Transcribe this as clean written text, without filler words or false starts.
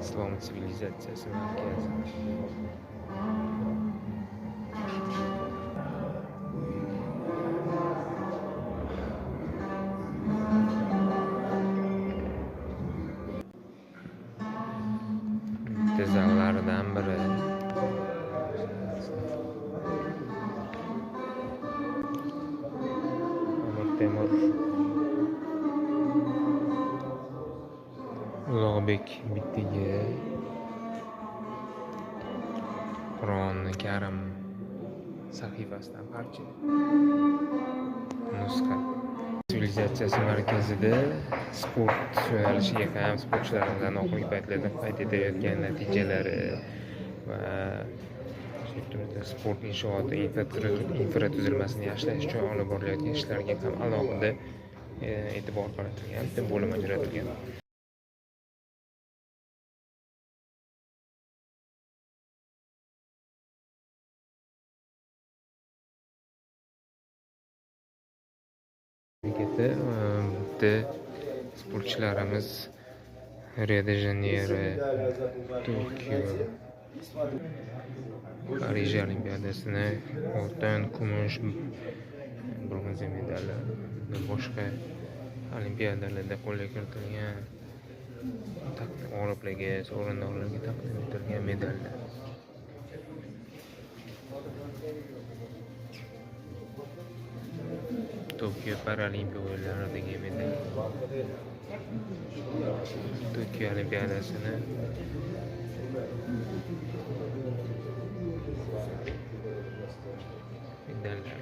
Islom sivilizatsiyasi markazi. Bitta zallaridan biri. Amir Temur Ulug'bek bitigi Qur'oni Karim sahifasidan parcha nusxa. Sivilizatsiyasi markazida sport yo'nalishiga ham sportchilarimizdan oxirgi paytlarda qayd etayotgan natijalari va sport inshooti infratuzilmasini yaxshilash uchun olib borilayotgan ishlarga ham alohida e'tibor qaratilgan, bitta bo'lim ajratilgan. Bitta sportchilarimiz Rio de Janeiro, Tokio, Parij Olimpiadasini oltin, kumush, bronza medallar va boshqa olimpiadalarda qo'lga kiritilgan g'oliblarga, sovrindorlarga taqdim etilgan medallar. Tokio Paralimpiya o'yinlaridagi medal. Tokio Olimpiadasini medallar.